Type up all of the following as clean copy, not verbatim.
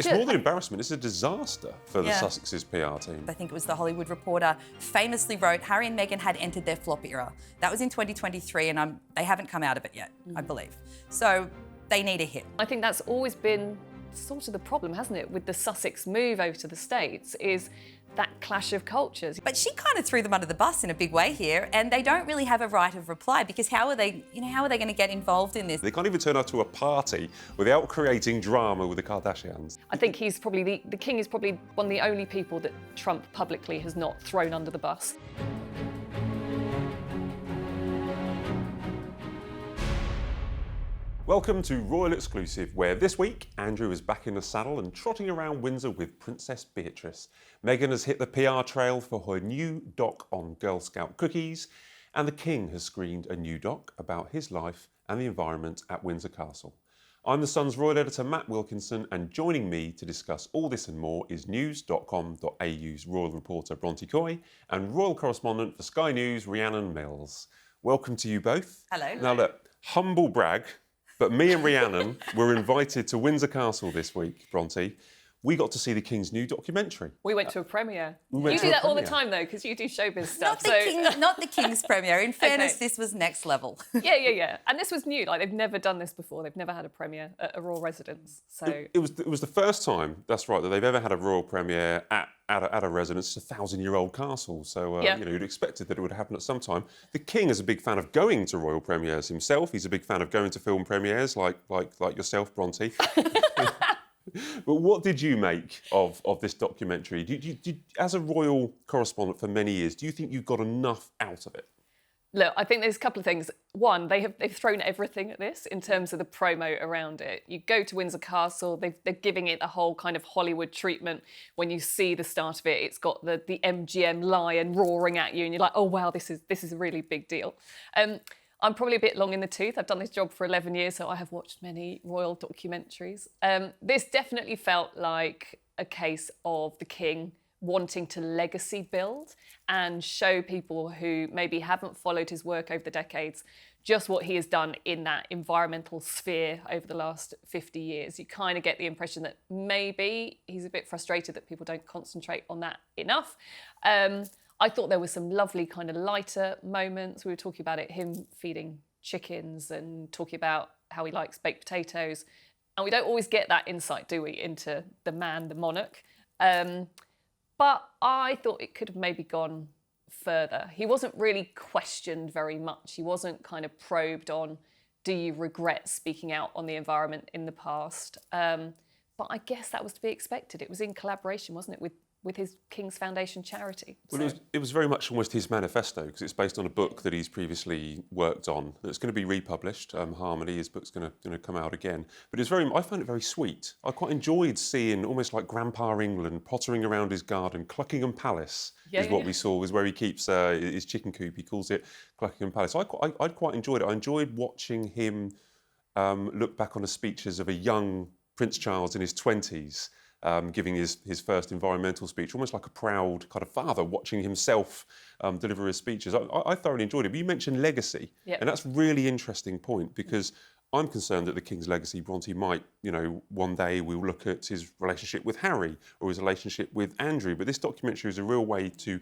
It's more than embarrassment, it's a disaster for the Sussexes PR team. I think it was The Hollywood Reporter famously wrote Harry and Meghan had entered their flop era. That was in 2023 and they haven't come out of it yet, I believe. So they need a hit. I think that's always been sort of the problem, hasn't it, with the Sussex move over to the States, is that clash of cultures. But she kind of threw them under the bus in a big way here, and they don't really have a right of reply because how are they going to get involved in this? They can't even turn up to a party without creating drama with the Kardashians. I think he's probably the king is probably one of the only people that Trump publicly has not thrown under the bus. Welcome to Royal Exclusive, where this week Andrew is back in the saddle and trotting around Windsor with Princess Beatrice. Meghan has hit the PR trail for her new doc on Girl Scout cookies, and the King has screened a new doc about his life and the environment at Windsor Castle. I'm the Sun's royal editor Matt Wilkinson, and joining me to discuss all this and more is news.com.au's royal reporter Bronte Coy and royal correspondent for Sky News Rhiannon Mills. Welcome to you both. Hello. Now look, humble brag, but me and Rhiannon were invited to Windsor Castle this week, Bronte. We got to see the King's new documentary. We went to a premiere. You do that all the time, though, because you do showbiz stuff. Not the King's premiere. In fairness, This was next level. Yeah. And this was new. Like, they've never done this before. They've never had a premiere at a royal residence. So it was the first time, that's right, that they've ever had a royal premiere at a residence. It's a 1,000-year-old castle, so you'd expected that it would happen at some time. The King is a big fan of going to royal premieres himself. He's a big fan of going to film premieres, like yourself, Bronte. But what did you make of this documentary? Did, as a royal correspondent for many years, do you think you got enough out of it? Look, I think there's a couple of things. One, they've thrown everything at this in terms of the promo around it. You go to Windsor Castle, they're giving it the whole kind of Hollywood treatment. When you see the start of it, it's got the MGM lion roaring at you, and you're like, oh wow, this is a really big deal. I'm probably a bit long in the tooth. I've done this job for 11 years, so I have watched many royal documentaries. This definitely felt like a case of the King wanting to legacy build and show people who maybe haven't followed his work over the decades just what he has done in that environmental sphere over the last 50 years. You kind of get the impression that maybe he's a bit frustrated that people don't concentrate on that enough. I thought there were some lovely kind of lighter moments. We were talking about it, him feeding chickens and talking about how he likes baked potatoes. And we don't always get that insight, do we, into the man, the monarch. But I thought it could have maybe gone further. He wasn't really questioned very much. He wasn't kind of probed on, do you regret speaking out on the environment in the past? But I guess that was to be expected. It was in collaboration, wasn't it, with his King's Foundation charity. Well, it was very much almost his manifesto, because it's based on a book that he's previously worked on that's going to be republished. Harmony, his book's going to come out again. But I found it very sweet. I quite enjoyed seeing almost like Grandpa England pottering around his garden. Cluckingham Palace is what we saw, is where he keeps his chicken coop. He calls it Cluckingham Palace. I quite enjoyed it. I enjoyed watching him look back on the speeches of a young Prince Charles in his 20s. Giving his first environmental speech, almost like a proud kind of father watching himself deliver his speeches. I thoroughly enjoyed it. But you mentioned legacy, and that's a really interesting point, because I'm concerned that the King's legacy, Bronte, might, one day we'll look at his relationship with Harry or his relationship with Andrew. But this documentary is a real way to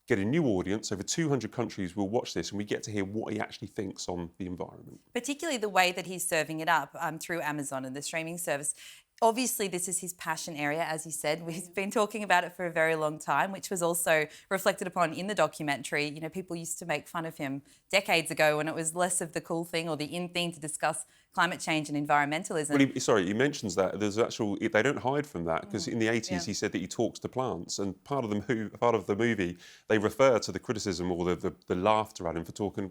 get a new audience. Over 200 countries will watch this, and we get to hear what he actually thinks on the environment. Particularly the way that he's serving it up through Amazon and the streaming service. Obviously, this is his passion area, as you said. We've been talking about it for a very long time, which was also reflected upon in the documentary. People used to make fun of him decades ago when it was less of the cool thing or the in thing to discuss climate change and environmentalism. Well, he mentions that. They don't hide from that, because in the 80s he said that he talks to plants, and part of the movie, they refer to the criticism or the laughter at him for talking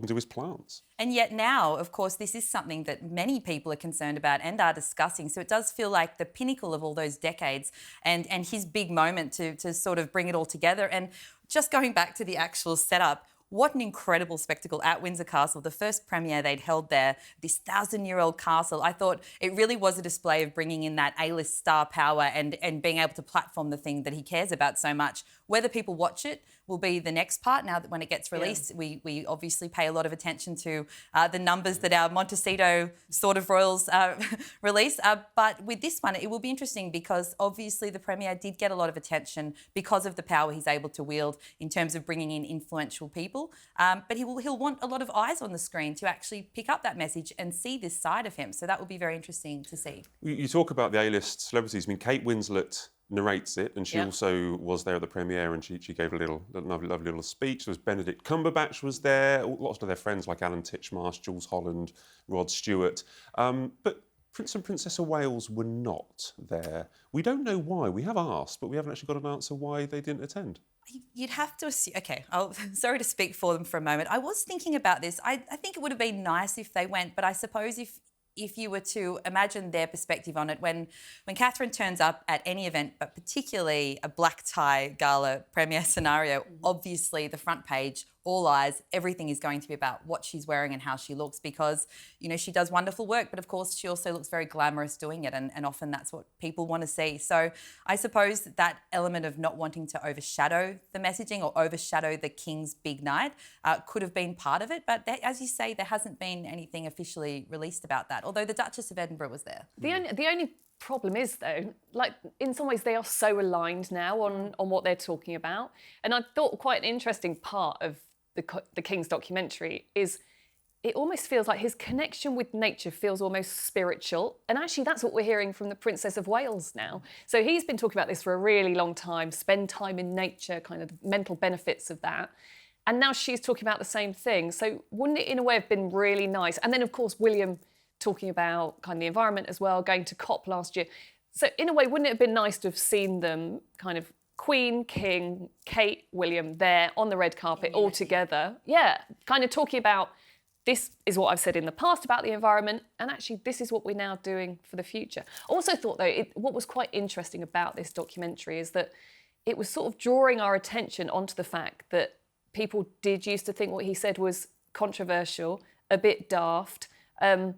to his plants. And yet now, of course, this is something that many people are concerned about and are discussing. So it does feel like the pinnacle of all those decades and his big moment to sort of bring it all together. And just going back to the actual setup, what an incredible spectacle at Windsor Castle, the first premiere they'd held there, this 1,000-year-old castle. I thought it really was a display of bringing in that A-list star power and being able to platform the thing that he cares about so much. Whether people watch it will be the next part. Now that when it gets released, we obviously pay a lot of attention to the numbers that our Montecito sort of royals release. But with this one, it will be interesting because obviously the premiere did get a lot of attention because of the power he's able to wield in terms of bringing in influential people. But he'll want a lot of eyes on the screen to actually pick up that message and see this side of him. So that will be very interesting to see. You talk about the A-list celebrities. I mean, Kate Winslet narrates it, and she also was there at the premiere, and she gave a lovely little speech. There was Benedict Cumberbatch was there, lots of their friends like Alan Titchmarsh, Jules Holland, Rod Stewart. But Prince and Princess of Wales were not there. We don't know why. We have asked, but we haven't actually got an answer why they didn't attend. You'd have to assume, okay, sorry to speak for them for a moment. I was thinking about this. I think it would have been nice if they went, but I suppose if you were to imagine their perspective on it, when Catherine turns up at any event, but particularly a black tie gala premiere scenario, obviously the front page, all eyes, everything is going to be about what she's wearing and how she looks because, you know, she does wonderful work, but of course she also looks very glamorous doing it and often that's what people want to see. So I suppose that element of not wanting to overshadow the messaging or overshadow the King's big night could have been part of it. But as you say, there hasn't been anything officially released about that, although the Duchess of Edinburgh was there. The only problem is, though, like in some ways they are so aligned now on what they're talking about. And I thought quite an interesting part of the King's documentary is it almost feels like his connection with nature feels almost spiritual. And actually that's what we're hearing from the Princess of Wales now. So he's been talking about this for a really long time, spend time in nature, kind of the mental benefits of that. And now she's talking about the same thing. So wouldn't it in a way have been really nice? And then of course William talking about kind of the environment as well, going to COP last year. So in a way, wouldn't it have been nice to have seen them kind of Queen, King, Kate, William there on the red carpet all together? Yeah, kind of talking about this is what I've said in the past about the environment, and actually this is what we're now doing for the future. I also thought, though, what was quite interesting about this documentary is that it was sort of drawing our attention onto the fact that people did used to think what he said was controversial, a bit daft, and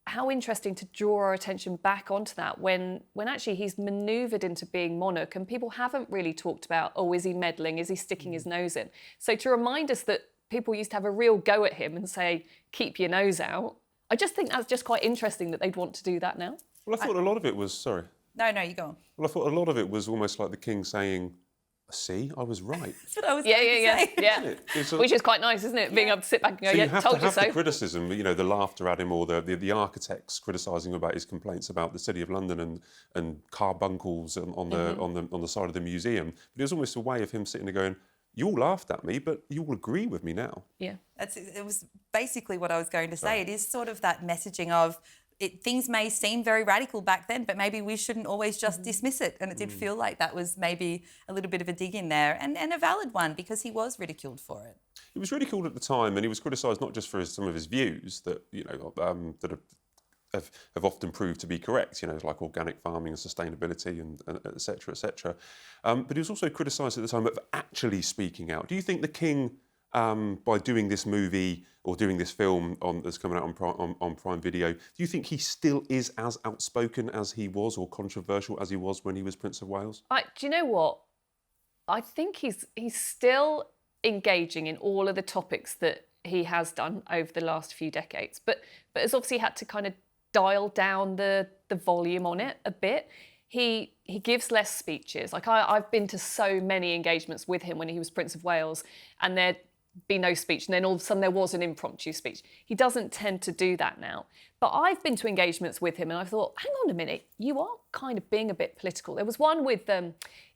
how interesting to draw our attention back onto that when actually he's manoeuvred into being monarch and people haven't really talked about, oh, is he meddling? Is he sticking his nose in? So to remind us that people used to have a real go at him and say, keep your nose out, I just think that's just quite interesting that they'd want to do that now. Well, I thought a lot of it was, sorry. No, you go on. Well, I thought a lot of it was almost like the King saying, see, I was right. That's what I was going to say. Which is quite nice, isn't it? Being able to sit back and go, so yeah, you have told to you have so. the criticism, you know, the laughter at him or the architects criticising about his complaints about the City of London and carbuncles on the side of the museum. But it was almost a way of him sitting there going, you all laughed at me, but you all agree with me now. Yeah. It was basically what I was going to say. Right. It is sort of that messaging of things may seem very radical back then, but maybe we shouldn't always just dismiss it. And it did feel like that was maybe a little bit of a dig in there and a valid one because he was ridiculed for it. He was ridiculed at the time and he was criticised not just for some of his views that, you know, that have often proved to be correct, you know, like organic farming and sustainability and et cetera, et cetera. But he was also criticised at the time of actually speaking out. Do you think the King, by doing this movie or doing this film that's coming out on Prime Video, do you think he still is as outspoken as he was or controversial as he was when he was Prince of Wales? Do you know what? I think he's still engaging in all of the topics that he has done over the last few decades, but has obviously had to kind of dial down the volume on it a bit. He gives less speeches. Like I've been to so many engagements with him when he was Prince of Wales, and there'd be no speech, and then all of a sudden there was an impromptu speech. He doesn't tend to do that now. But I've been to engagements with him and I thought, hang on a minute, you are kind of being a bit political. There was one with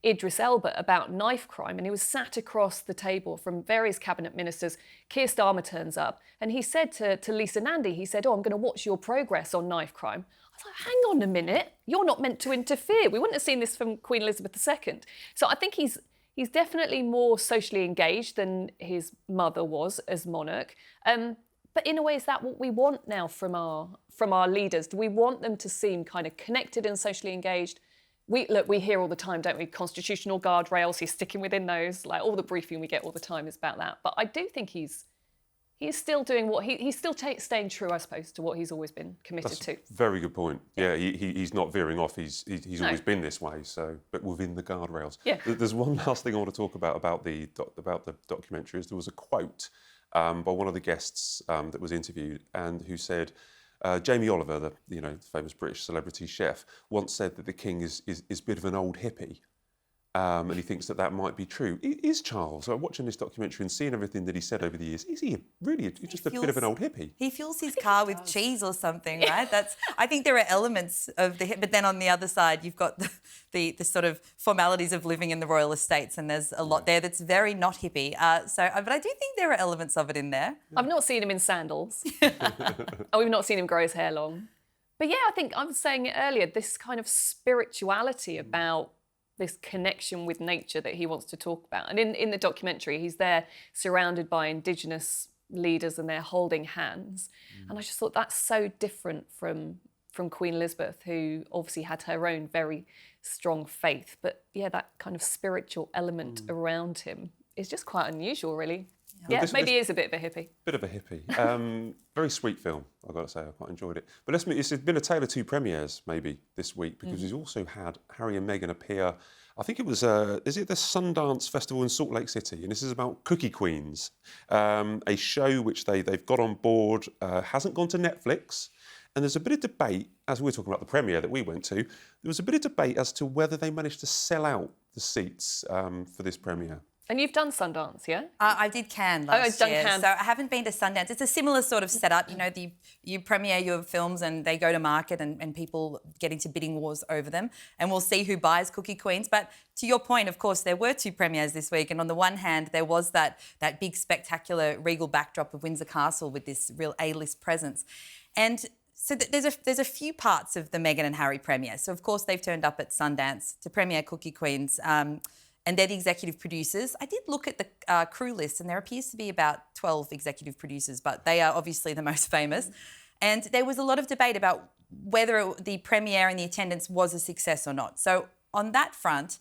Idris Elba about knife crime, and he was sat across the table from various cabinet ministers. Keir Starmer turns up and he said to Lisa Nandy, he said, oh, I'm going to watch your progress on knife crime. I was like, hang on a minute, you're not meant to interfere. We wouldn't have seen this from Queen Elizabeth II. So I think he's definitely more socially engaged than his mother was as monarch. But in a way, is that what we want now from our leaders? Do we want them to seem kind of connected and socially engaged we hear all the time, don't we? Constitutional guardrails. He's sticking within those. Like all the briefing we get all the time is about that. But I do think he's still doing what he's still staying true, I suppose, to what he's always been committed to. Very good point. Yeah, he's not veering off. He's always been this way. So, but within the guardrails. Yeah. There's one last thing I want to talk about the documentary. Is there was a quote by one of the guests that was interviewed and who said. Jamie Oliver, the famous British celebrity chef, once said that the king is a bit of an old hippie, and he thinks that might be true. Is Charles, watching this documentary and seeing everything that he said over the years, is he really just a bit of an old hippie? He fuels his car with cheese or something, right? I think there are elements of but then on the other side, you've got the sort of formalities of living in the royal estates, and there's a lot there that's very not hippie. But I do think there are elements of it in there. I've not seen him in sandals. We've not seen him grow his hair long. But yeah, I think I was saying it earlier, this kind of spirituality about this connection with nature that he wants to talk about. And in the documentary, he's there surrounded by Indigenous leaders and they're holding hands. And I just thought that's so different from Queen Elizabeth, who obviously had her own very strong faith. But yeah, that kind of spiritual element around him is just quite unusual, really. Yeah, maybe he is a bit of a hippie. Bit of a hippie. Very sweet film, I've got to say. I quite enjoyed it. But it's been a tale of two premieres, maybe, this week, because we've also had Harry and Meghan appear, I think it was, is it the Sundance Festival in Salt Lake City? And this is about Cookie Queens, a show which they've got on board, hasn't gone to Netflix. And there's a bit of debate, as we were talking about the premiere that we went to, there was a bit of debate as to whether they managed to sell out the seats for this premiere. And you've done Sundance, yeah? I did Cannes last year. Cannes. So I haven't been to Sundance. It's a similar sort of setup. You premiere your films and they go to market and people get into bidding wars over them. And we'll see who buys Cookie Queens. But to your point, of course, there were two premieres this week. And on the one hand, there was that big, spectacular, regal backdrop of Windsor Castle with this real A-list presence. And so there's a few parts of the Meghan and Harry premiere. So, of course, they've turned up at Sundance to premiere Cookie Queens. And they're the executive producers. I did look at the crew list, and there appears to be about 12 executive producers, but they are obviously the most famous. And there was a lot of debate about whether the premiere and the attendance was a success or not. So on that front,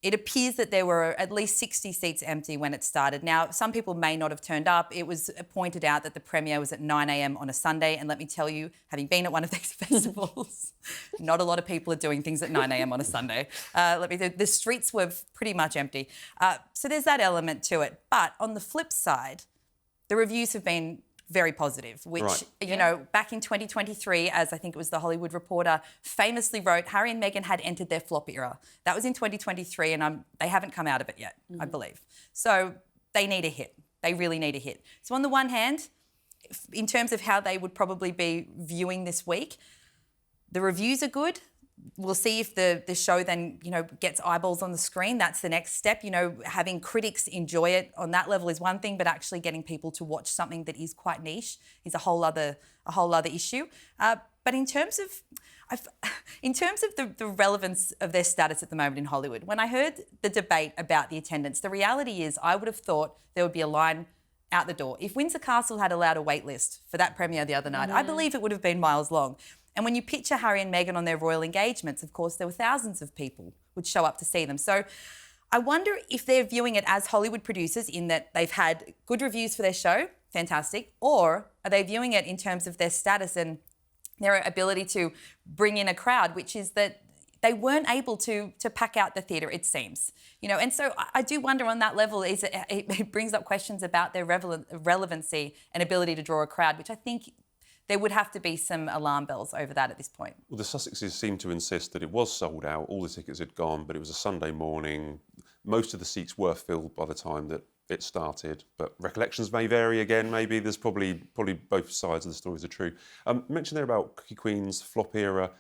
it appears that there were at least 60 seats empty when it started. Now, some people may not have turned up. It was pointed out that the premiere was at 9 a.m. on a Sunday. And let me tell you, having been at one of these festivals, not a lot of people are doing things at 9 a.m. on a Sunday. The streets were pretty much empty. So there's that element to it. But on the flip side, the reviews have been very positive, which, back in 2023, as I think it was The Hollywood Reporter famously wrote, Harry and Meghan had entered their flop era. That was in 2023 and they haven't come out of it yet, I believe. So they need a hit. They really need a hit. So on the one hand, in terms of how they would probably be viewing this week, the reviews are good. We'll see if the show then, gets eyeballs on the screen. That's the next step. Having critics enjoy it on that level is one thing, but actually getting people to watch something that is quite niche is a whole other issue. But in terms of the relevance of their status at the moment in Hollywood, when I heard the debate about the attendance, the reality is I would have thought there would be a line out the door. If Windsor Castle had allowed a wait list for that premiere the other night, I believe it would have been miles long. And when you picture Harry and Meghan on their royal engagements, of course, there were thousands of people would show up to see them. So I wonder if they're viewing it as Hollywood producers in that they've had good reviews for their show, fantastic, or are they viewing it in terms of their status and their ability to bring in a crowd, which is that they weren't able to pack out the theatre, it seems. And so I do wonder on that level, it brings up questions about their relevancy and ability to draw a crowd, which I think there would have to be some alarm bells over that at this point. Well, the Sussexes seem to insist that it was sold out, all the tickets had gone, but it was a Sunday morning. Most of the seats were filled by the time that it started, but recollections may vary again. Maybe there's probably both sides of the stories are true. Mentioned there about Cookie Queen's flop era.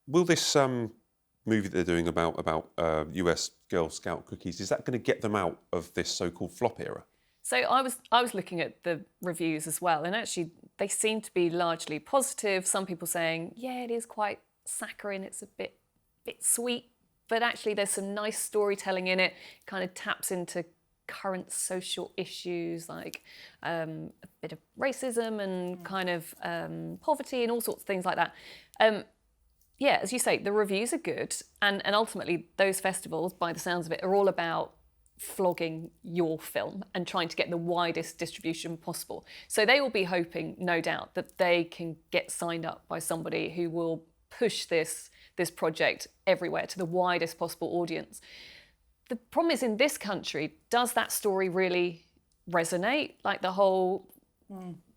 Will this movie that they're doing about US Girl Scout cookies, is that going to get them out of this so-called flop era? So I was looking at the reviews as well, and actually they seem to be largely positive. Some people saying, yeah, it is quite saccharine, it's a bit sweet, but actually there's some nice storytelling in it. Kind of taps into current social issues like a bit of racism and kind of poverty and all sorts of things like that. yeah, as you say, the reviews are good. And ultimately, those festivals, by the sounds of it, are all about flogging your film and trying to get the widest distribution possible. So they will be hoping, no doubt, that they can get signed up by somebody who will push this project everywhere to the widest possible audience. The problem is, in this country, does that story really resonate? Like the whole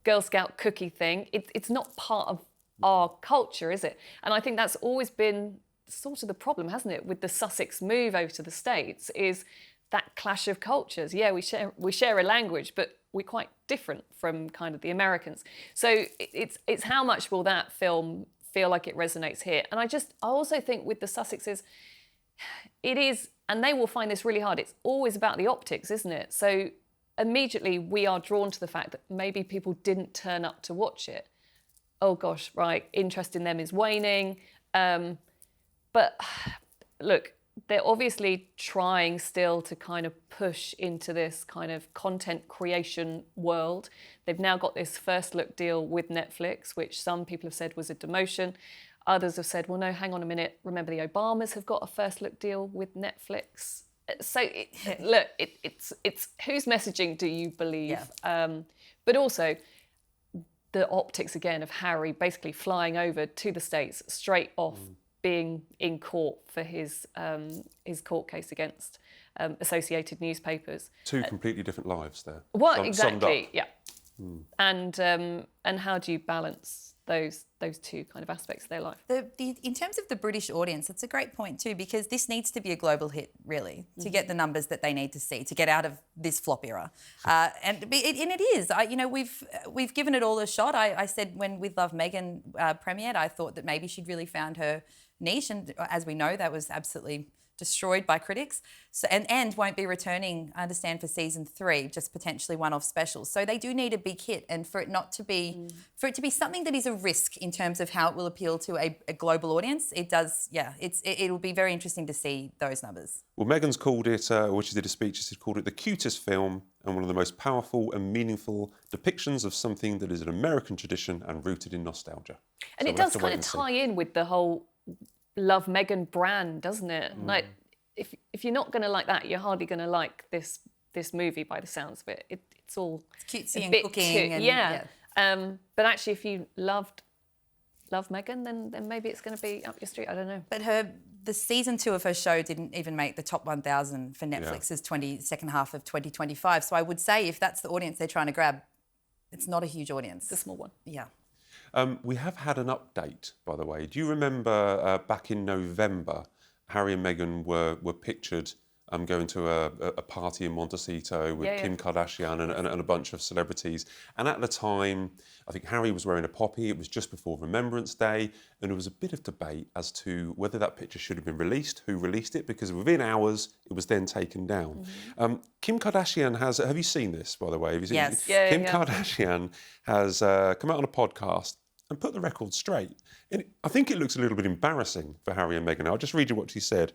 Girl Scout cookie thing, it's not part of our culture, is it? And I think that's always been sort of the problem, hasn't it, with the Sussex move over to the States, is that clash of cultures. Yeah, we share a language, but we're quite different from kind of the Americans. So it's how much will that film feel like it resonates here? And I also think with the Sussexes, it is, and they will find this really hard, it's always about the optics, isn't it? So immediately we are drawn to the fact that maybe people didn't turn up to watch it. Oh gosh, right, interest in them is waning. But look, they're obviously trying still to kind of push into this kind of content creation world. They've now got this first look deal with Netflix, which some people have said was a demotion. Others have said, well, no, hang on a minute. Remember, the Obamas have got a first look deal with Netflix. So it's whose messaging do you believe? Yeah. But also the optics again of Harry basically flying over to the States straight off being in court for his court case against Associated Newspapers. Two completely different lives there. Well, exactly, yeah. And how do you balance those two kind of aspects of their life? In terms of the British audience, it's a great point too, because this needs to be a global hit, really, to get the numbers that they need to see, to get out of this flop era. And it is. We've given it all a shot. I said when With Love Meghan premiered, I thought that maybe she'd really found her niche, and as we know, that was absolutely destroyed by critics. So and won't be returning, I understand, for season 3, just potentially one-off specials. So they do need a big hit, and for it not to be for it to be something that is a risk in terms of how it will appeal to a global audience, it does. Yeah, it'll be very interesting to see those numbers. Well, Meghan's called it, or she did a speech, she called it the cutest film and one of the most powerful and meaningful depictions of something that is an American tradition and rooted in nostalgia. And So it we'll have does to kind wait of and see. tie in with the whole Love Meghan brand, doesn't it? Like, if you're not going to like that, you're hardly going to like this movie by the sounds of it. It's all Cutesy a and bit cooking. And, yeah. But actually, if you love Meghan, then maybe it's going to be up your street. I don't know. But the season 2 of her show didn't even make the top 1,000 for Netflix's second half of 2025. So I would say if that's the audience they're trying to grab, it's not a huge audience. It's a small one. Yeah. We have had an update, by the way. Do you remember back in November, Harry and Meghan were pictured going to a party in Montecito with Kim Kardashian and a bunch of celebrities. And at the time, I think Harry was wearing a poppy. It was just before Remembrance Day. And there was a bit of debate as to whether that picture should have been released, who released it, because within hours, it was then taken down. Kim Kardashian has, have you seen this, by the way? Have you seen Yes. Kim Kardashian has come out on a podcast and put the record straight. And I think it looks a little bit embarrassing for Harry and Meghan. I'll just read you what she said.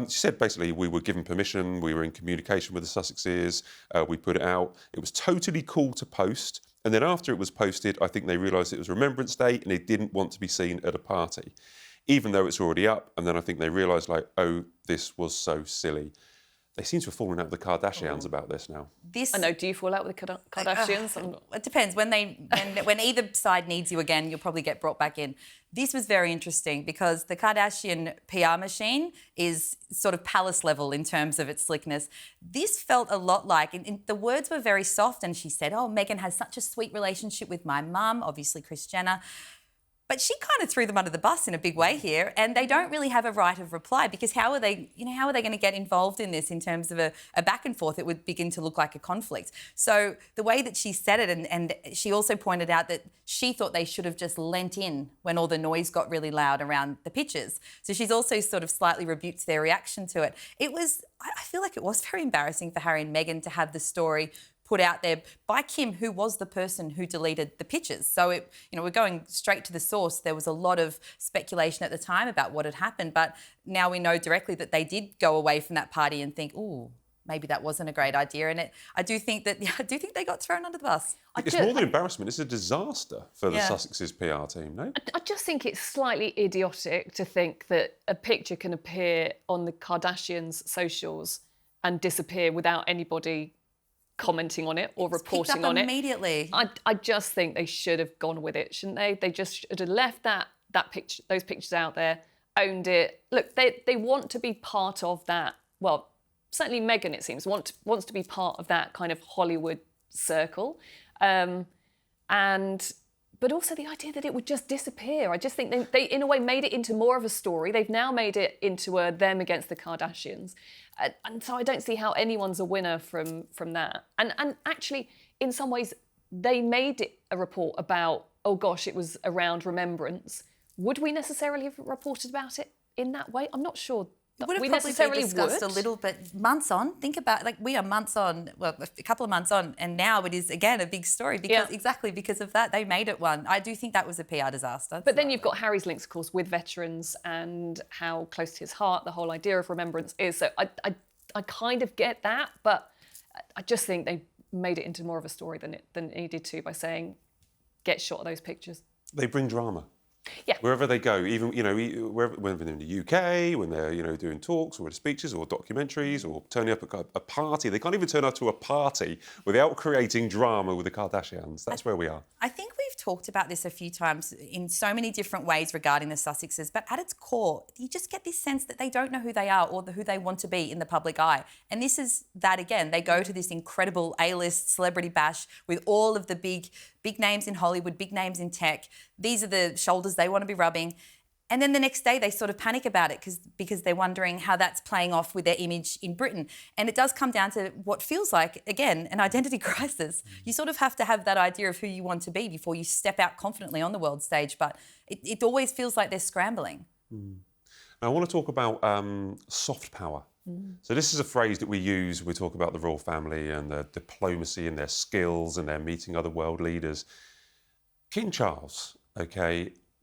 She said basically, we were given permission, we were in communication with the Sussexes, we put it out. It was totally cool to post. And then after it was posted, I think they realised it was Remembrance Day and they didn't want to be seen at a party, even though it's already up. And then I think they realised, like, oh, this was so silly. They seem to have fallen out with the Kardashians about this now. I know. Do you fall out with the Kardashians? It depends. When either side needs you again, you'll probably get brought back in. This was very interesting because the Kardashian PR machine is sort of palace level in terms of its slickness. This felt a lot like, and the words were very soft, and she said, "Oh, Meghan has such a sweet relationship with my mum, obviously Kris Jenner." But she kind of threw them under the bus in a big way here, and they don't really have a right of reply because how are they going to get involved in this in terms of a back and forth? It would begin to look like a conflict. So the way that she said it, and she also pointed out that she thought they should have just lent in when all the noise got really loud around the pictures. So she's also sort of slightly rebuked their reaction to it. I feel like it was very embarrassing for Harry and Meghan to have the story put out there by Kim, who was the person who deleted the pictures. So we're going straight to the source. There was a lot of speculation at the time about what had happened, but now we know directly that they did go away from that party and think, ooh, maybe that wasn't a great idea. And I do think they got thrown under the bus. It's more than embarrassment, it's a disaster for the Yeah. Sussexes PR team, no? I just think it's slightly idiotic to think that a picture can appear on the Kardashians' socials and disappear without anybody commenting on it or reporting Picked up on it immediately. I just think they should have gone with it, shouldn't they? They just should have left those pictures out there, owned it. Look, they want to be part of that. Well, certainly Meghan, it seems, wants to be part of that kind of Hollywood circle, but also the idea that it would just disappear. I just think they in a way made it into more of a story. They've now made it into a them against the Kardashians, and so I don't see how anyone's a winner from that. And actually, in some ways, they made it a report about, oh gosh, it was around remembrance. Would we necessarily have reported about it in that way? I'm not sure. Would have we probably necessarily been discussed would. a little bit months on. Think about, like, we are months on, well, a couple of months on, and now it is again a big story because of that. They made it one. I do think that was a PR disaster. But then you've got Harry's links, of course, with veterans and how close to his heart the whole idea of remembrance is. So I kind of get that, but I just think they made it into more of a story than it needed to by saying, get shot of those pictures. They bring drama. Yeah. Wherever they go, even, when they're in the UK, when they're, doing talks or speeches or documentaries or turning up at a party, they can't even turn up to a party without creating drama with the Kardashians. That's where we are. I think we've talked about this a few times in so many different ways regarding the Sussexes, but at its core, you just get this sense that they don't know who they are or who they want to be in the public eye. And this is that again. They go to this incredible A-list celebrity bash with all of the big names in Hollywood, big names in tech. These are the shoulders they want to be rubbing. And then the next day they sort of panic about it because they're wondering how that's playing off with their image in Britain. And it does come down to what feels like, again, an identity crisis. You sort of have to have that idea of who you want to be before you step out confidently on the world stage. But it always feels like they're scrambling. Now, I want to talk about soft power. So this is a phrase that we use when we talk about the royal family and their diplomacy and their skills and their meeting other world leaders. King Charles,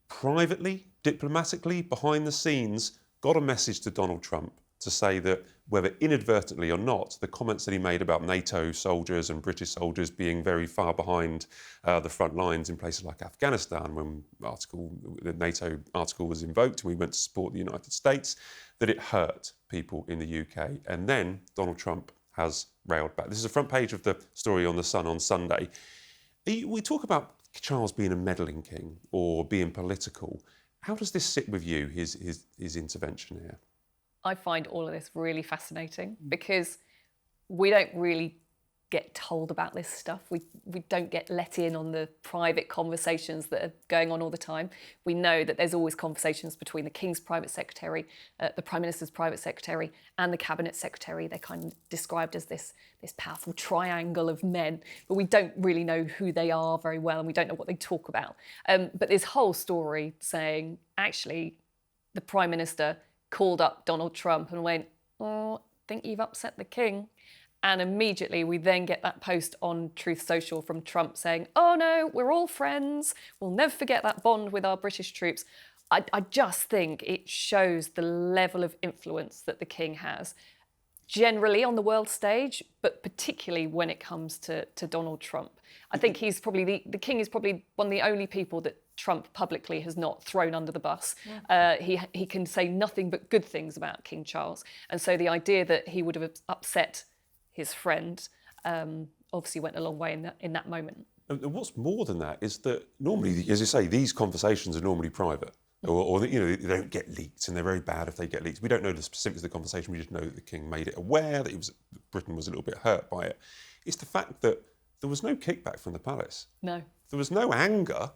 privately, diplomatically, behind the scenes, got a message to Donald Trump to say that whether inadvertently or not, the comments that he made about NATO soldiers and British soldiers being very far behind the front lines in places like Afghanistan, when the NATO article was invoked and we went to support the United States, that it hurt people in the UK. And then Donald Trump has railed back. This is the front page of the story on The Sun on Sunday. We talk about Charles being a meddling king or being political. How does this sit with you, his intervention here? I find all of this really fascinating because we don't really get told about this stuff. We don't get let in on the private conversations that are going on all the time. We know that there's always conversations between the King's private secretary, the Prime Minister's private secretary, and the Cabinet Secretary. They're kind of described as this powerful triangle of men, but we don't really know who they are very well, and we don't know what they talk about. But this whole story saying, actually, the Prime Minister called up Donald Trump and went, "Oh, I think you've upset the King." And immediately we then get that post on Truth Social from Trump saying, "Oh no, we're all friends. We'll never forget that bond with our British troops." I just think it shows the level of influence that the King has, generally on the world stage, but particularly when it comes to Donald Trump. I think he's probably the King is probably one of the only people that Trump publicly has not thrown under the bus. Yeah. He can say nothing but good things about King Charles. And so the idea that he would have upset his friend obviously went a long way in that moment. And what's more than that is that normally, as you say, these conversations are normally private. Or they don't get leaked, and they're very bad if they get leaked. We don't know the specifics of the conversation. We just know that the King made it aware that Britain was a little bit hurt by it. It's the fact that there was no kickback from the palace. No. There was no anger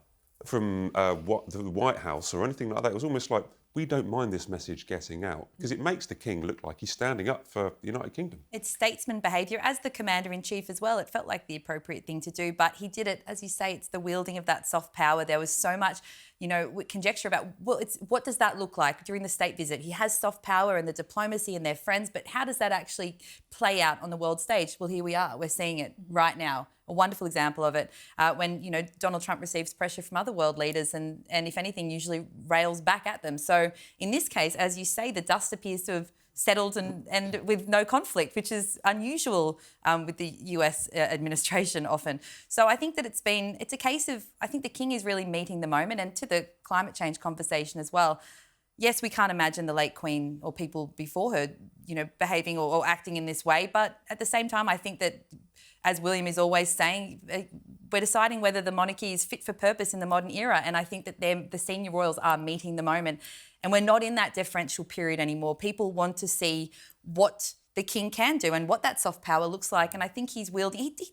from the White House or anything like that. It was almost like, we don't mind this message getting out, because it makes the King look like he's standing up for the United Kingdom. It's statesman behaviour. As the Commander-in-Chief as well, it felt like the appropriate thing to do, but he did it, as you say, it's the wielding of that soft power. There was so much, conjecture about, what does that look like during the state visit? He has soft power and the diplomacy and they're friends, but how does that actually play out on the world stage? Well, here we are. We're seeing it right now. A wonderful example of it when, Donald Trump receives pressure from other world leaders and if anything, usually rails back at them. So in this case, as you say, the dust appears to have settled and with no conflict, which is unusual with the US administration often. So I think that it's a case of, I think the King is really meeting the moment, and to the climate change conversation as well. Yes, we can't imagine the late Queen or people before her, behaving or acting in this way. But at the same time, I think that, as William is always saying, we're deciding whether the monarchy is fit for purpose in the modern era. And I think that the senior royals are meeting the moment. And we're not in that deferential period anymore. People want to see what the King can do and what that soft power looks like. And I think he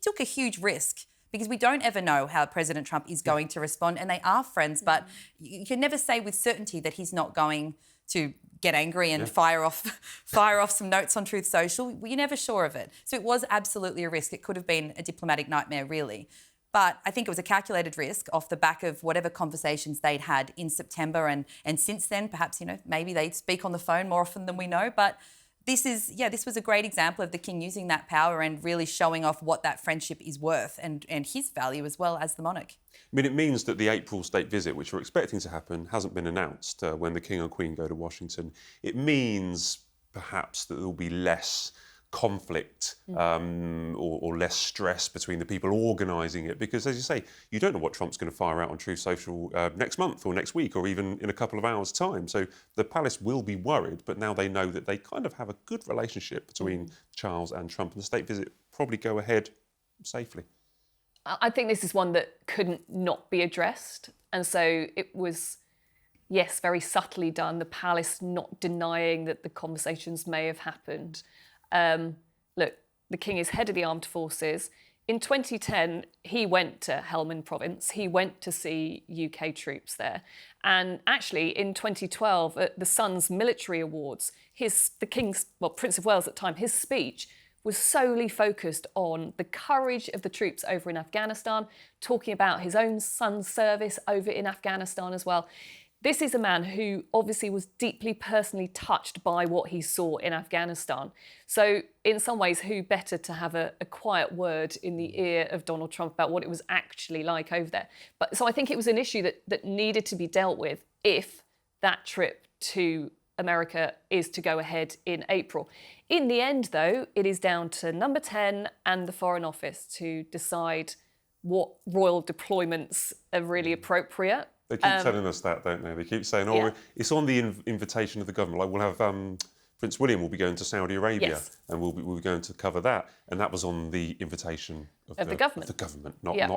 took a huge risk, because we don't ever know how President Trump is going to respond, and they are friends, but you can never say with certainty that he's not going to get angry and fire off some notes on Truth Social. You're never sure of it. So it was absolutely a risk. It could have been a diplomatic nightmare, really. But I think it was a calculated risk off the back of whatever conversations they'd had in September, and since then, perhaps, maybe they speak on the phone more often than we know, but this was a great example of the King using that power and really showing off what that friendship is worth and his value as well as the monarch. I mean, it means that the April state visit, which we're expecting to happen, hasn't been announced when the King and Queen go to Washington. It means perhaps that there will be less conflict or less stress between the people organising it, because, as you say, you don't know what Trump's going to fire out on Truth Social next month or next week or even in a couple of hours' time. So the palace will be worried, but now they know that they kind of have a good relationship between Charles and Trump, and the state visit probably go ahead safely. I think this is one that couldn't not be addressed, and so it was, yes, very subtly done. The palace not denying that the conversations may have happened. Look, the King is head of the armed forces. In 2010, he went to Helmand Province. He went to see UK troops there. And actually, in 2012, at the Sun's military awards, Prince of Wales at the time, his speech was solely focused on the courage of the troops over in Afghanistan, talking about his own son's service over in Afghanistan as well. This is a man who obviously was deeply personally touched by what he saw in Afghanistan. So in some ways, who better to have a quiet word in the ear of Donald Trump about what it was actually like over there. So I think it was an issue that needed to be dealt with if that trip to America is to go ahead in April. In the end, though, it is down to Number 10 and the Foreign Office to decide what royal deployments are really appropriate. They keep telling us that, don't they? They keep saying, it's on the invitation of the government. Like, we'll have Prince William will be going to Saudi Arabia, and we'll be going to cover that. And that was on the invitation of the government.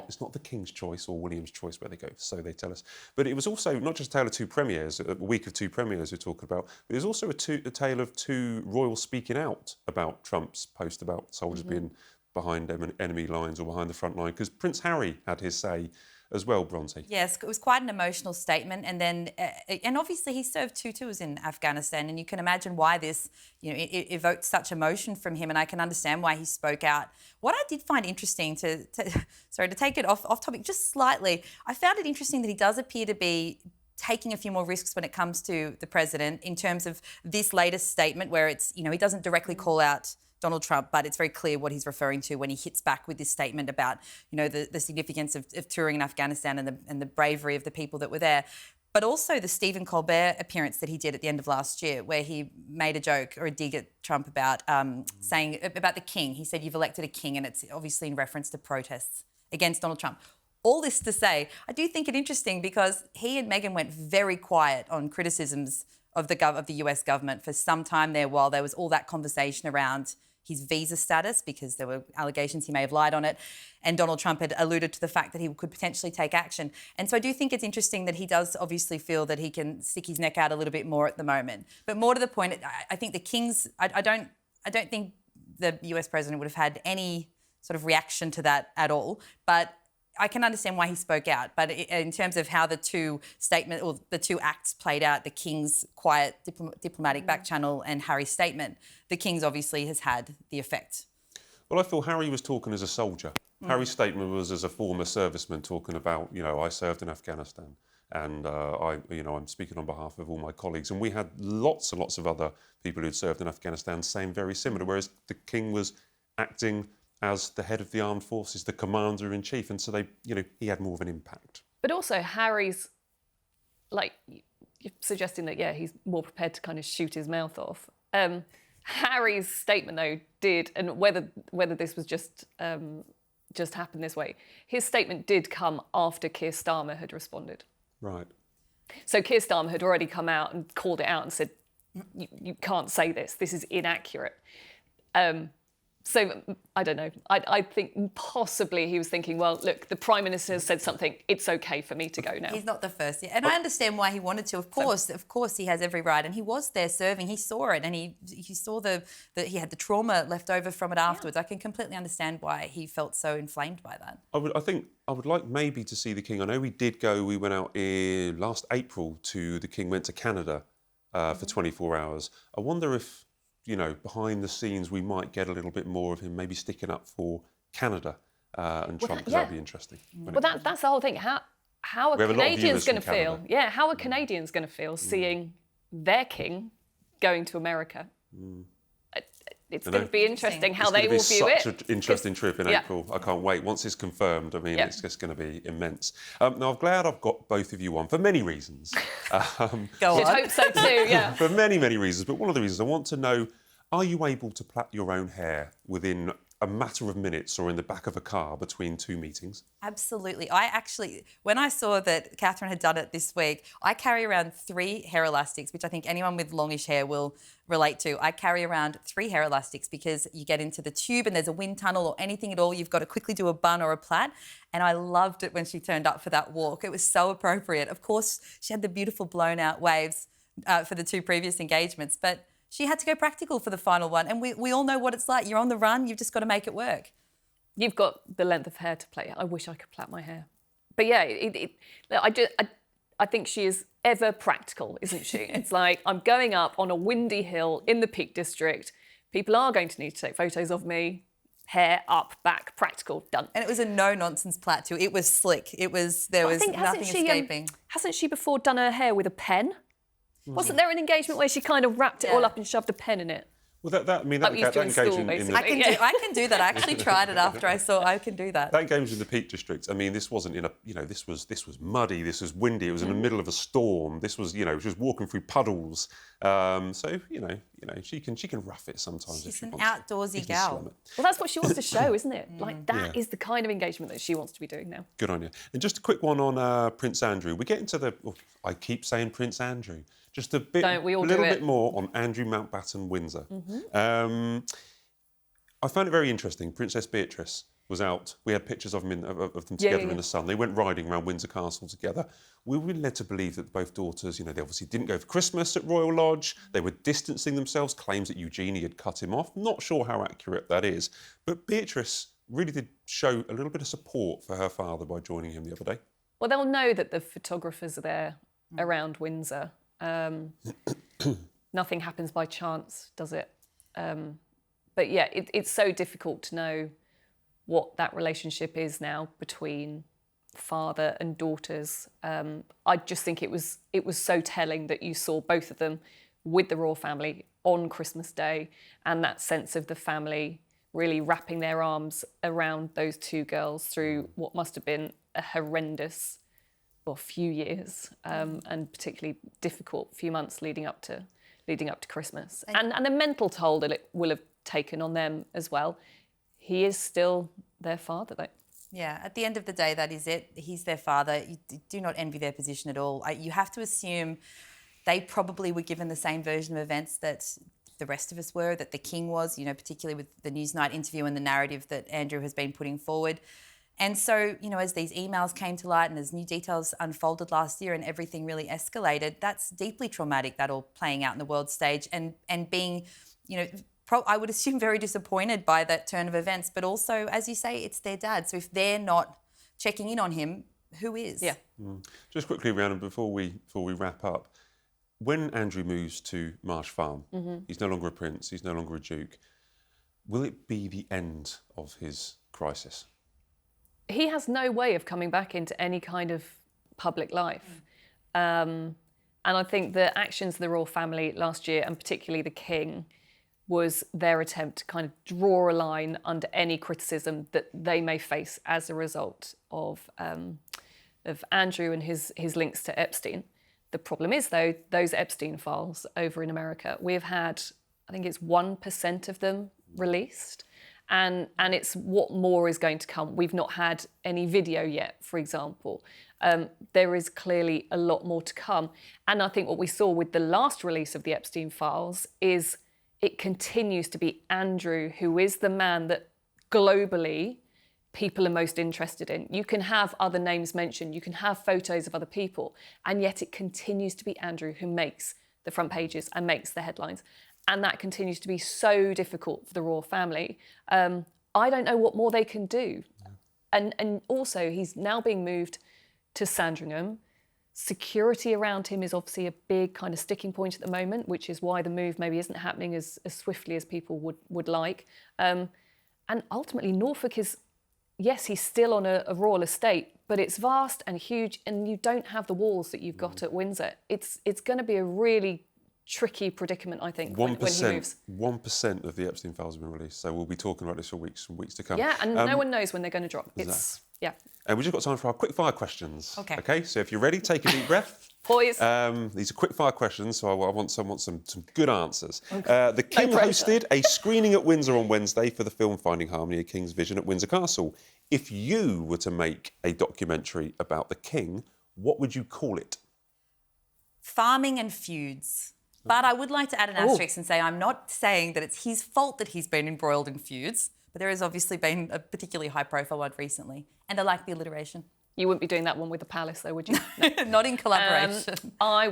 It's not the King's choice or William's choice where they go, so they tell us. But it was also not just a tale of two premiers, a week of two premiers we're talking about, but it was also a tale of two royals speaking out about Trump's post about soldiers being behind enemy lines or behind the front line, because Prince Harry had his say as well, Bronte. Yes, it was quite an emotional statement. And then, and obviously he served 2 tours in Afghanistan, and you can imagine why this, it evoked such emotion from him, and I can understand why he spoke out. What I did find interesting to take it off topic just slightly, I found it interesting that he does appear to be taking a few more risks when it comes to the president in terms of this latest statement where it's, he doesn't directly call out Donald Trump, but it's very clear what he's referring to when he hits back with this statement about, the significance of touring in Afghanistan and the bravery of the people that were there. But also the Stephen Colbert appearance that he did at the end of last year, where he made a joke or a dig at Trump about saying about the king. He said, "You've elected a king," and it's obviously in reference to protests against Donald Trump. All this to say, I do think it interesting because he and Meghan went very quiet on criticisms of the US government for some time there, while there was all that conversation around his visa status, because there were allegations he may have lied on it, and Donald Trump had alluded to the fact that he could potentially take action. And so I do think it's interesting that he does obviously feel that he can stick his neck out a little bit more at the moment. But more to the point, I think the King's, I don't think the US president would have had any sort of reaction to that at all, but I can understand why he spoke out, but in terms of how the two acts played out, the King's quiet diplomatic back channel and Harry's statement, the King's obviously has had the effect. Well, I feel Harry was talking as a soldier. Harry's statement was as a former serviceman talking about, I served in Afghanistan, and I'm speaking on behalf of all my colleagues. And we had lots and lots of other people who'd served in Afghanistan saying very similar, whereas the King was acting as the head of the armed forces, the commander-in-chief, and so he had more of an impact. But also Harry's, you're suggesting that, he's more prepared to kind of shoot his mouth off. Harry's statement, though, did, and whether this was just happened this way, his statement did come after Keir Starmer had responded. Right. So Keir Starmer had already come out and called it out and said, you can't say this. This is inaccurate. So I don't know. I think possibly he was thinking, well, look, the Prime Minister has said something. It's okay for me to go now. He's not the first. And I understand why he wanted to. Of course, he has every right. And he was there serving. He saw it, and he saw that he had the trauma left over from it afterwards. I can completely understand why he felt so inflamed by that. I think I would like maybe to see the King. I know we went out in last April the King went to Canada for 24 hours. I wonder if, behind the scenes, we might get a little bit more of him maybe sticking up for Canada and Trump, because that'd be interesting. Well, that's the whole thing. How are Canadians going to feel? Yeah, how are Canadians going to feel seeing their king going to America? It's going to be interesting how they will view it. It's such an interesting trip in April. I can't wait. Once it's confirmed, I mean, it's just going to be immense. Now, I'm glad I've got both of you on for many reasons. Go on. You'd hope so too, yeah. For many, many reasons. But one of the reasons I want to know, are you able to plait your own hair within a matter of minutes or in the back of a car between two meetings? Absolutely. When I saw that Catherine had done it this week, I carry around 3 hair elastics, which I think anyone with longish hair will relate to. I carry around 3 hair elastics because you get into the tube and there's a wind tunnel or anything at all, you've got to quickly do a bun or a plait. And I loved it when she turned up for that walk. It was so appropriate. Of course, she had the beautiful blown out waves for the 2 previous engagements, but she had to go practical for the final one. And we all know what it's like. You're on the run, you've just got to make it work. You've got the length of hair to plait. I wish I could plait my hair. But yeah, I think she is ever practical, isn't she? It's like, I'm going up on a windy hill in the Peak District. People are going to need to take photos of me. Hair up, back, practical, done. And it was a no-nonsense plait too. It was slick. There was nothing escaping. Hasn't she before done her hair with a pen? Wasn't there an engagement where she kind of wrapped it all up and shoved a pen in it? Well, that engagement in the... I can do that. I actually tried it after I saw I can do that. That engagement in the Peak District, I mean, this wasn't in a, this was muddy, this was windy, it was in the middle of a storm, this was, she was walking through puddles. So, she can rough it sometimes if she wants. She's an outdoorsy gal. Well, that's what she wants to show, isn't it? Like, that is the kind of engagement that she wants to be doing now. Good on you. And just a quick one on Prince Andrew. We get into I keep saying Prince Andrew. Just a little bit more on Andrew Mountbatten Windsor. I found it very interesting. Princess Beatrice was out. We had pictures of them together in the sun. They went riding around Windsor Castle together. We were led to believe that both daughters, they obviously didn't go for Christmas at Royal Lodge. They were distancing themselves, claims that Eugenie had cut him off. Not sure how accurate that is. But Beatrice really did show a little bit of support for her father by joining him the other day. Well, they'll know that the photographers are there around Windsor. Nothing happens by chance, does it? But yeah, it's so difficult to know what that relationship is now between father and daughters. I just think it was so telling that you saw both of them with the royal family on Christmas Day, and that sense of the family really wrapping their arms around those 2 girls through what must have been a horrendous few years, and particularly difficult few months leading up to Christmas, and the mental toll that it will have taken on them as well. He is still their father, though. Yeah, at the end of the day, that is it. He's their father. You do not envy their position at all. You have to assume they probably were given the same version of events that the rest of us were, that the King was, particularly with the Newsnight interview and the narrative that Andrew has been putting forward. And so, as these emails came to light and as new details unfolded last year and everything really escalated, that's deeply traumatic, that all playing out in the world stage and being, I would assume very disappointed by that turn of events. But also, as you say, it's their dad. So if they're not checking in on him, who is? Yeah. Just quickly, Rhiannon, before we wrap up, when Andrew moves to Marsh Farm, he's no longer a prince, he's no longer a duke. Will it be the end of his crisis? He has no way of coming back into any kind of public life. And I think the actions of the royal family last year, and particularly the King, was their attempt to kind of draw a line under any criticism that they may face as a result of Andrew and his links to Epstein. The problem is, though, those Epstein files over in America. We've had I think it's 1% of them released. And it's what more is going to come. We've not had any video yet, for example. There is clearly a lot more to come. And I think what we saw with the last release of the Epstein files is it continues to be Andrew, who is the man that globally people are most interested in. You can have other names mentioned, you can have photos of other people, and yet it continues to be Andrew who makes the front pages and makes the headlines. And that continues to be so difficult for the royal family. I don't know what more they can do. And also, he's now being moved to Sandringham. Security around him is obviously a big kind of sticking point at the moment, which is why the move maybe isn't happening as swiftly as people would like. And ultimately, Norfolk is, yes, he's still on a royal estate, but it's vast and huge, and you don't have the walls that you've got at Windsor. It's going to be a really tricky predicament, I think, when he moves. 1% of the Epstein files have been released, so we'll be talking about this for weeks and weeks to come. Yeah, and no one knows when they're going to drop. It's, yeah. And we've just got time for our quick-fire questions. Okay. So if you're ready, take a deep breath. Poise. These are quick-fire questions, so I want some good answers. The King hosted a screening at Windsor on Wednesday for the film Finding Harmony, A King's Vision at Windsor Castle. If you were to make a documentary about the King, what would you call it? Farming and feuds. But I would like to add an asterisk and say I'm not saying that it's his fault that he's been embroiled in feuds, but there has obviously been a particularly high-profile one recently, and I like the alliteration. You wouldn't be doing that one with the palace, though, would you? No. Not in collaboration. I'm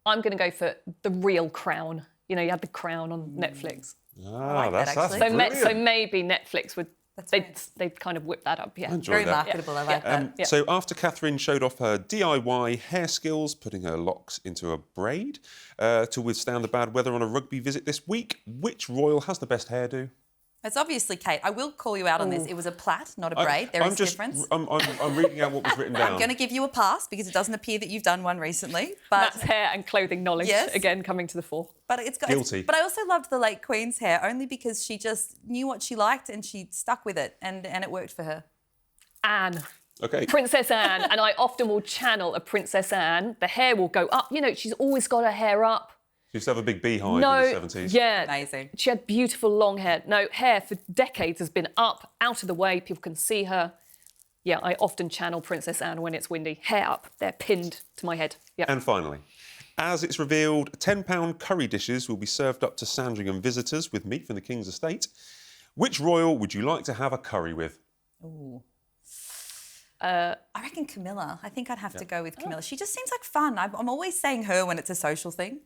going to go for The Real Crown. You know, you had The Crown on Netflix. Ah, like that, that's actually. brilliant. So maybe Netflix would... That's They'd kind of whip that up, yeah. very marketable. I like that. Yeah. So after Catherine showed off her DIY hair skills, putting her locks into a braid to withstand the bad weather on a rugby visit this week, which royal has the best hairdo? It's obviously Kate. I will call you out on this. It was a plait, not a braid. There is a difference. I'm reading out what was written down. I'm going to give you a pass because it doesn't appear that you've done one recently. But That's hair and clothing knowledge, again, coming to the fore. But it's got Guilty. But I also loved the late Queen's hair only because she just knew what she liked and she stuck with it and it worked for her. Anne. Okay. Princess Anne, and I often will channel a Princess Anne. The hair will go up. You know, she's always got her hair up. She used to have a big beehive in the 70s. Yeah. Amazing. She had beautiful long hair. No, hair for decades has been up, out of the way. People can see her. Yeah, I often channel Princess Anne when it's windy. Hair up. They're pinned to my head. Yeah. And finally, as it's revealed, £10 curry dishes will be served up to Sandringham visitors with meat from the King's estate. Which royal would you like to have a curry with? Ooh. I reckon Camilla. I think I'd have to go with Camilla. She just seems like fun. I'm always saying her when it's a social thing.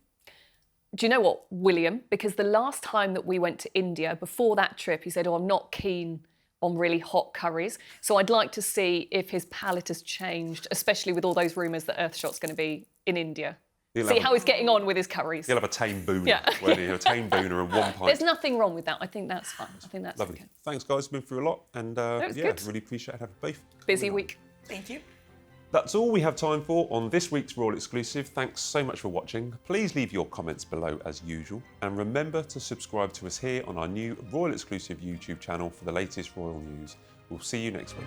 Do you know what, William? Because the last time that we went to India, before that trip, he said, I'm not keen on really hot curries. So I'd like to see if his palate has changed, especially with all those rumours that Earthshot's going to be in India. See how he's getting on with his curries. He'll have a tame booner. Yeah. Won't he? A tame booner and one pint. There's nothing wrong with that. I think that's fine. I think that's Lovely. okay. Thanks, guys. Been through a lot. And was good. really appreciate having both. Busy week. Thank you. That's all we have time for on this week's Royal Exclusive. Thanks so much for watching. Please leave your comments below as usual. And remember to subscribe to us here on our new Royal Exclusive YouTube channel for the latest royal news. We'll see you next week.